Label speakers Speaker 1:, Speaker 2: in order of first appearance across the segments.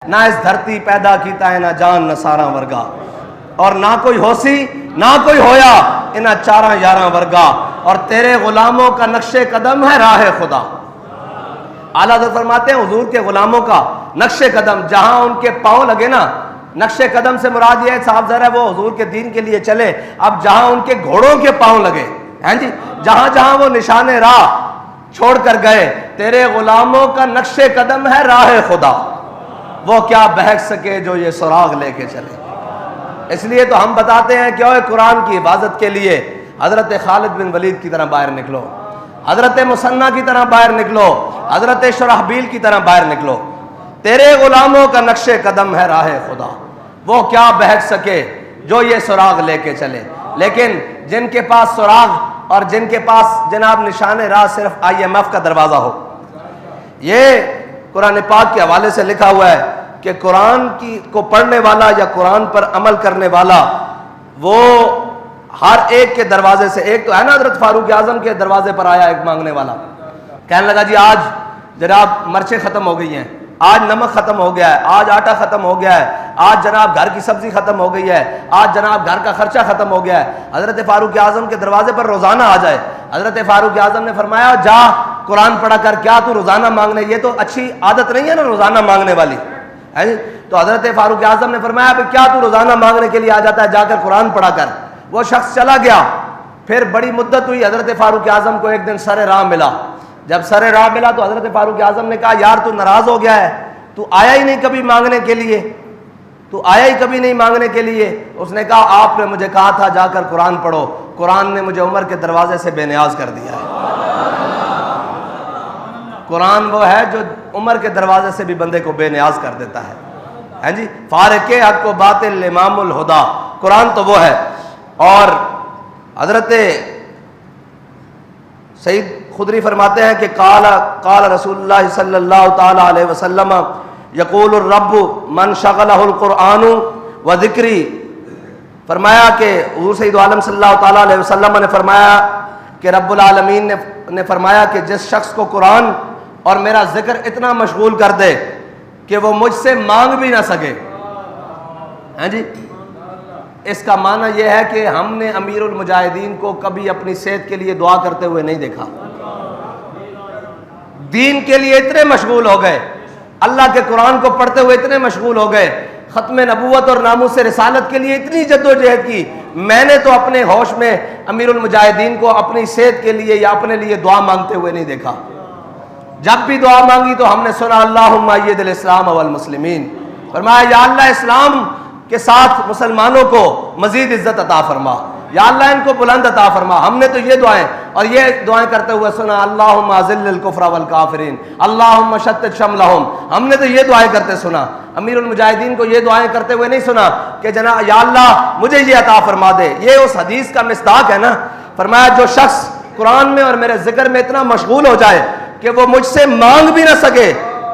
Speaker 1: نہ اس دھرتی پیدا کیتا ہے نہ جان نہ سارا ورگا، اور نہ کوئی ہوسی نہ کوئی ہویا انہاں چاراں یاراں ورگا، اور تیرے غلاموں کا نقش قدم ہے راہ خدا۔ اعلیٰ حضرت فرماتے ہیں حضور کے غلاموں کا نقش قدم جہاں ان کے پاؤں لگے نا، نقش قدم سے مراد یہ ہے صاحب ذرا وہ حضور کے دین کے لیے چلے، اب جہاں ان کے گھوڑوں کے پاؤں لگے ہیں جی، جہاں جہاں وہ نشان راہ چھوڑ کر گئے، تیرے غلاموں کا نقش قدم ہے راہ خدا، وہ کیا بہک سکے جو یہ سراغ لے کے چلے۔ اس لیے تو ہم بتاتے ہیں کہ اوے قرآن کی حفاظت کے لیے حضرت خالد بن ولید کی طرح باہر نکلو، حضرت مثنیٰ کی طرح باہر نکلو، حضرت شرحبیل کی طرح باہر نکلو، تیرے غلاموں کا نقش قدم ہے راہ خدا، وہ کیا بہک سکے جو یہ سراغ لے کے چلے۔ لیکن جن کے پاس سراغ اور جن کے پاس جناب نشان راہ صرف IMF کا دروازہ ہو، یہ قرآن پاک کے حوالے سے لکھا ہوا ہے کہ قرآن کو پڑھنے والا یا قرآن پر عمل کرنے والا وہ ہر ایک کے دروازے سے، ایک تو ہے نا حضرت فاروق اعظم کے دروازے پر آیا ایک مانگنے والا، کہنے لگا جی آج جناب مرچیں ختم ہو گئی ہیں، آج نمک ختم ہو گیا ہے، آج آٹا ختم ہو گیا ہے، آج جناب گھر کی سبزی ختم ہو گئی ہے، آج جناب گھر کا خرچہ ختم ہو گیا ہے، حضرت فاروق اعظم کے دروازے پر روزانہ آ جائے۔ حضرت فاروق اعظم نے فرمایا جا قرآن پڑھا کر، کیا تو روزانہ مانگنے، یہ تو اچھی عادت نہیں ہے نا روزانہ مانگنے والی ہے جی۔ تو حضرت فاروق اعظم نے فرمایا کہ کیا تو روزانہ مانگنے کے لیے آ جاتا ہے، جا کر قرآن پڑھا کر۔ وہ شخص چلا گیا، پھر بڑی مدت ہوئی، حضرت فاروق اعظم کو ایک دن سر راہ ملا۔ جب سر راہ ملا تو حضرت فاروق اعظم نے کہا یار تو ناراض ہو گیا ہے، تو آیا ہی نہیں کبھی مانگنے کے لیے، تو آیا ہی کبھی نہیں مانگنے کے لیے۔ اس نے کہا آپ نے مجھے کہا تھا جا کر قرآن پڑھو، قرآن نے مجھے عمر کے دروازے سے بے نیاز کر دیا ہے۔ قرآن وہ ہے جو عمر کے دروازے سے بھی بندے کو بے نیاز کر دیتا ہے ہیں جی، فارق حق و باطل امام الہدا، قرآن تو وہ ہے۔ اور حضرت سید خدری فرماتے ہیں کہ قال رسول اللہ صلی اللہ تعالی علیہ وسلم یقول الرب من شغلہ القرآن و ذکری، فرمایا کہ حضور سید عالم صلی اللہ تعالی علیہ وسلم نے فرمایا کہ رب العالمین نے فرمایا کہ جس شخص کو قرآن اور میرا ذکر اتنا مشغول کر دے کہ وہ مجھ سے مانگ بھی نہ سکے ہیں جی، اس کا معنی یہ ہے کہ ہم نے امیر المجاہدین کو کبھی اپنی صحت کے لیے دعا کرتے ہوئے نہیں دیکھا، دین کے لیے اتنے مشغول ہو گئے، اللہ کے قرآن کو پڑھتے ہوئے اتنے مشغول ہو گئے، ختم نبوت اور ناموس رسالت کے لیے اتنی جد و جہد کی، میں نے تو اپنے ہوش میں امیر المجاہدین کو اپنی صحت کے لیے یا اپنے لیے دعا مانگتے ہوئے نہیں دیکھا۔ جب بھی دعا مانگی تو ہم نے سنا اللہم اید الاسلام والمسلمین، فرمایا یا اللہ اسلام کے ساتھ مسلمانوں کو مزید عزت عطا فرما، یا اللہ ان کو بلند عطا فرما۔ ہم نے تو یہ دعائیں اور یہ دعائیں کرتے ہوئے سنا اللہم اذل الکفر والکافرین اللہم شتت شملہم، ہم نے تو یہ دعائیں کرتے سنا۔ امیر المجاہدین کو یہ دعائیں کرتے ہوئے نہیں سنا کہ جناب یا اللہ مجھے یہ عطا فرما دے۔ یہ اس حدیث کا مصداق ہے نا، فرمایا جو شخص قرآن میں اور میرے ذکر میں اتنا مشغول ہو جائے کہ وہ مجھ سے مانگ بھی نہ سکے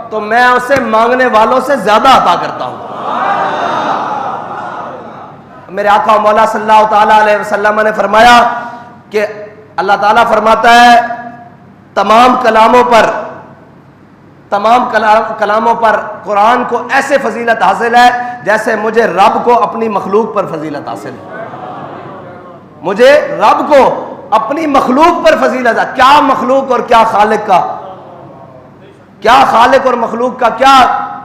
Speaker 1: تو میں اسے مانگنے والوں سے زیادہ عطا کرتا ہوں۔ میرے آقا و مولا صلی اللہ تعالیٰ علیہ وسلم نے فرمایا کہ اللہ تعالیٰ فرماتا ہے تمام کلاموں پر قرآن کو ایسے فضیلت حاصل ہے جیسے مجھے رب کو اپنی مخلوق پر فضیلت حاصل ہے، مجھے رب کو اپنی مخلوق پر فضیلت ہے۔ کیا مخلوق اور کیا خالق کا، کیا خالق اور مخلوق کا کیا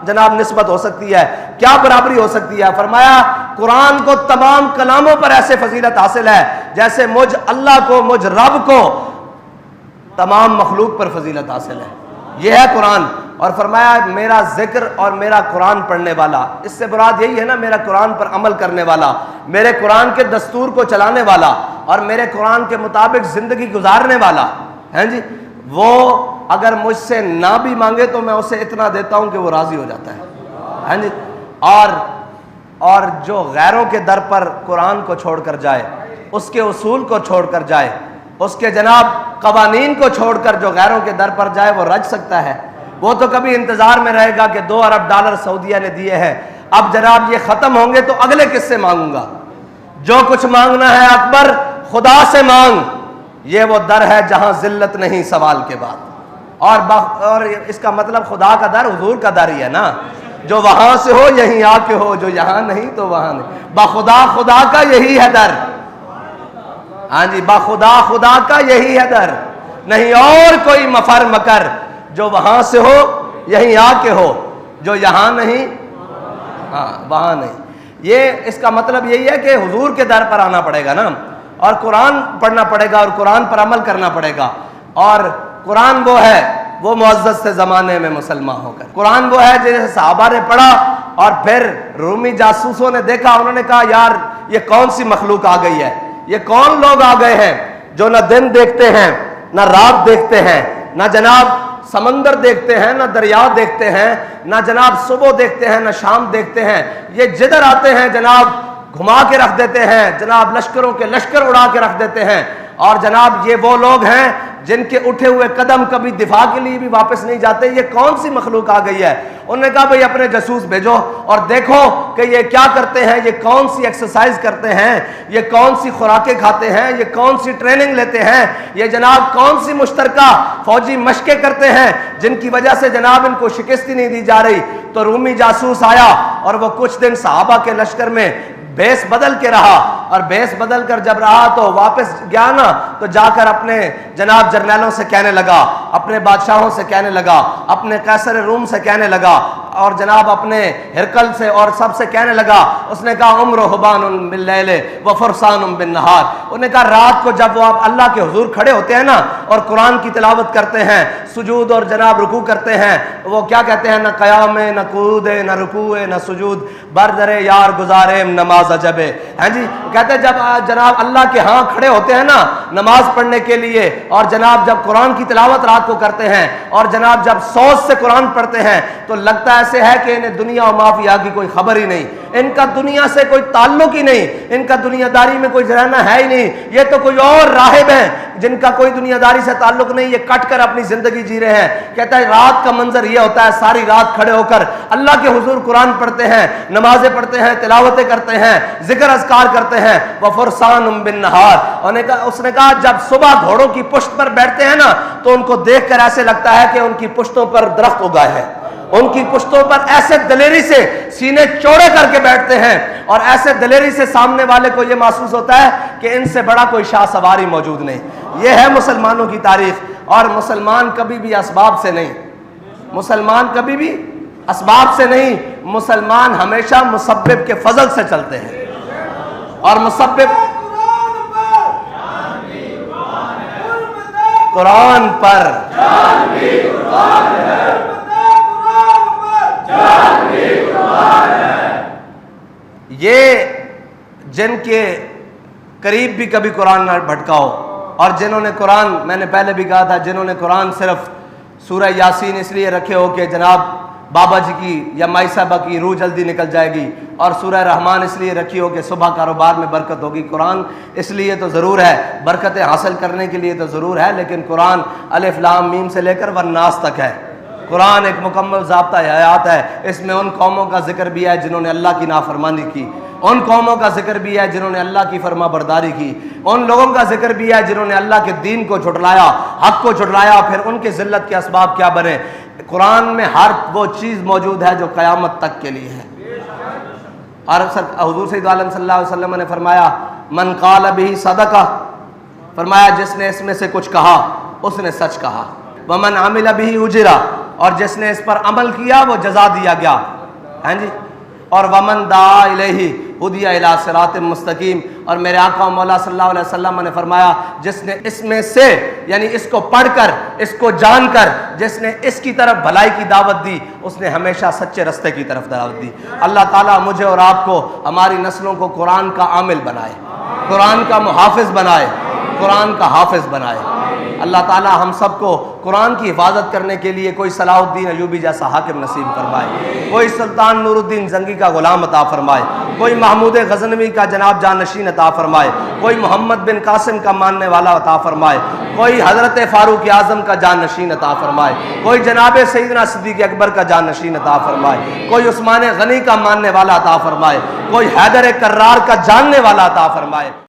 Speaker 1: جناب نسبت ہو سکتی ہے، کیا برابری ہو سکتی ہے؟ فرمایا قرآن کو تمام کلاموں پر ایسے فضیلت حاصل ہے جیسے مجھ اللہ کو، مجھ رب کو تمام مخلوق پر فضیلت حاصل ہے، یہ ہے قرآن۔ اور فرمایا میرا ذکر اور میرا قرآن پڑھنے والا، اس سے مراد یہی ہے نا میرا قرآن پر عمل کرنے والا، میرے قرآن کے دستور کو چلانے والا اور میرے قرآن کے مطابق زندگی گزارنے والا ہیں جی، وہ اگر مجھ سے نہ بھی مانگے تو میں اسے اتنا دیتا ہوں کہ وہ راضی ہو جاتا ہے ہیں جی۔ اور جو غیروں کے در پر قرآن کو چھوڑ کر جائے، اس کے اصول کو چھوڑ کر جائے، اس کے جناب قوانین کو چھوڑ کر جو غیروں کے در پر جائے وہ رج سکتا ہے، وہ تو کبھی انتظار میں رہے گا کہ $2 ارب سعودیہ نے دیے ہیں، اب جناب یہ ختم ہوں گے تو اگلے کس سے مانگوں گا؟ جو کچھ مانگنا ہے اکبر خدا سے مانگ، یہ وہ در ہے جہاں ذلت نہیں سوال کے بعد۔ اور اس کا مطلب خدا کا در حضور کا در ہی ہے نا، جو وہاں سے ہو یہیں آ کے ہو، جو یہاں نہیں تو وہاں نہیں۔ بخدا خدا کا یہی ہے در، ہاں جی، بخدا خدا کا یہی ہے در، نہیں اور کوئی مفر مکر، جو وہاں سے ہو یہیں آ کے ہو، جو یہاں نہیں ہاں وہاں نہیں۔ یہ اس کا مطلب یہی ہے کہ حضور کے در پر آنا پڑے گا نا، اور قرآن پڑھنا پڑے گا، اور قرآن پر عمل کرنا پڑے گا۔ اور قرآن وہ ہے، وہ معزز سے زمانے میں مسلمان ہو کر، قرآن وہ ہے جسے صحابہ نے پڑھا اور پھر رومی جاسوسوں نے دیکھا، انہوں نے کہا یار یہ کون سی مخلوق آ گئی ہے، یہ کون لوگ آ گئے ہیں جو نہ دن دیکھتے ہیں نہ رات دیکھتے ہیں، نہ جناب سمندر دیکھتے ہیں نہ دریا دیکھتے ہیں، نہ جناب صبح دیکھتے ہیں نہ شام دیکھتے ہیں، یہ جدھر آتے ہیں جناب گھما کے رکھ دیتے ہیں، جناب لشکروں کے لشکر اڑا کے رکھ دیتے ہیں، اور جناب یہ وہ لوگ ہیں جن کے اٹھے ہوئے قدم کبھی دفاع کے لیے بھی واپس نہیں جاتے، یہ کون سی مخلوق آ گئی ہے؟ انہوں نے کہا بھئی اپنے جاسوس بھیجو اور دیکھو کہ یہ کیا کرتے ہیں، یہ کون سی ایکسرسائز کرتے ہیں، یہ کون سی خوراکیں کھاتے ہیں، یہ کون سی ٹریننگ لیتے ہیں، یہ جناب کون سی مشترکہ فوجی مشقیں کرتے ہیں جن کی وجہ سے جناب ان کو شکست ہی نہیں دی جا رہی۔ تو رومی جاسوس آیا اور وہ کچھ دن صحابہ کے لشکر میں بیس بدل کے رہا، اور بیس بدل کر جب رہا تو واپس گیا نا، تو جا کر اپنے جناب جرنیلوں سے کہنے لگا، اپنے بادشاہوں سے کہنے لگا، اپنے قیصر روم سے کہنے لگا، اور جناب اپنے ہرکل سے اور سب سے کہنے لگا، اس نے کہا عمر حبان باللیل و فرسان بالنہار، انہوں نے کہا رات کو جب وہ آپ اللہ کے حضور کھڑے ہوتے ہیں نا اور قرآن کی تلاوت کرتے ہیں، سجود اور جناب رکوع کرتے ہیں، وہ کیا کہتے ہیں، نہ قیام نہ قعود نہ رکوع نہ سجود، بردر یار گزارے نماز عجبے، ہاں جی، کہتے ہیں جب جناب اللہ کے ہاں کھڑے ہوتے ہیں نا نماز پڑھنے کے لیے، اور جناب جب قرآن کی تلاوت رات کو کرتے ہیں، اور جناب جب سوچ سے قرآن پڑھتے ہیں، تو لگتا ایسے ہے کہ انہیں دنیا و مافیا کی کوئی خبر ہی نہیں، ان کا دنیا سے کوئی تعلق ہی نہیں، ان کا دنیا داری میں کوئی رہنا ہے ہی نہیں، یہ تو کوئی اور راہب ہیں جن کا کوئی دنیا داری سے تعلق نہیں، یہ کٹ کر اپنی زندگی جی رہے ہیں۔ کہتا ہے رات کا منظر یہ ہوتا ہے، ساری رات کھڑے ہو کر اللہ کے حضور قرآن پڑھتے ہیں، نمازیں پڑھتے ہیں، تلاوتیں کرتے ہیں، ذکر اذکار کرتے ہیں، وَفُرْسَانٌ بِالنَّهَارِ، اس نے کہا جب صبح گھوڑوں کی پشت پر بیٹھتے ہیں نا تو ان کو دیکھ کر ایسے لگتا ہے کہ ان کی پشتوں پر درخت اگائے ہیں، ان کی پشتوں پر ایسے دلیری سے سینے چوڑے کر کے بیٹھتے ہیں، اور ایسے دلیری سے سامنے والے کو یہ محسوس ہوتا ہے کہ ان سے بڑا کوئی شاہ سواری موجود نہیں۔ یہ ہے مسلمانوں کی تاریخ، اور مسلمان کبھی بھی اسباب سے نہیں، مسلمان کبھی بھی اسباب سے نہیں، مسلمان ہمیشہ مسبب کے فضل سے چلتے ہیں، اور مسبب قرآن پر یہ جن کے قریب بھی کبھی قرآن نہ بھٹکاؤ، اور جنہوں نے قرآن، میں نے پہلے بھی کہا تھا، جنہوں نے قرآن صرف سورہ یاسین اس لیے رکھے ہو کہ جناب بابا جی کی یا مائی صاحبہ کی روح جلدی نکل جائے گی، اور سورہ رحمان اس لیے رکھی ہو کہ صبح کاروبار میں برکت ہوگی، قرآن اس لیے تو ضرور ہے، برکتیں حاصل کرنے کے لیے تو ضرور ہے، لیکن قرآن الف لام میم سے لے کر والناس تک ہے، قرآن ایک مکمل ضابطہ حیات ہے۔ اس میں ان قوموں کا ذکر بھی ہے جنہوں نے اللہ کی نافرمانی کی، ان قوموں کا ذکر بھی ہے جنہوں نے اللہ کی فرما برداری کی، ان لوگوں کا ذکر بھی ہے جنہوں نے اللہ کے دین کو جھٹلایا، حق کو جھٹلایا، پھر ان کے ذلت کے اسباب کیا بنے۔ قرآن میں ہر وہ چیز موجود ہے جو قیامت تک کے لیے ہے۔ اور حضور سید عالم صلی اللہ علیہ وسلم نے فرمایا من قال بہ صدقہ، فرمایا جس نے اس میں سے کچھ کہا اس نے سچ کہا، ومن عمل بہ اجرا، اور جس نے اس پر عمل کیا وہ جزا دیا گیا، ہاں جی، اور ومن دعا الیہ ہدی الی صراط مستقیم، اور میرے آقا و مولا صلی اللہ علیہ وسلم نے فرمایا جس نے اس میں سے، یعنی اس کو پڑھ کر، اس کو جان کر، جس نے اس کی طرف بھلائی کی دعوت دی اس نے ہمیشہ سچے رستے کی طرف دعوت دی۔ اللہ تعالیٰ مجھے اور آپ کو، ہماری نسلوں کو قرآن کا عامل بنائے، قرآن کا محافظ بنائے، قرآن کا حافظ بنائے۔ اللہ تعالیٰ ہم سب کو قرآن کی حفاظت کرنے کے لیے کوئی صلاح الدین ایوبی جیسا حاکم نصیب فرمائے، کوئی سلطان نور الدین زنگی کا غلام عطا فرمائے، کوئی محمود غزنوی کا جناب جانشین عطا فرمائے، کوئی محمد بن قاسم کا ماننے والا عطا فرمائے، کوئی حضرت فاروق اعظم کا جانشین عطا فرمائے، کوئی جناب سیدنا صدیق اکبر کا جانشین عطا فرمائے، کوئی عثمان غنی کا ماننے والا عطا فرمائے، کوئی حیدر کرار کا جاننے والا عطا فرمائے۔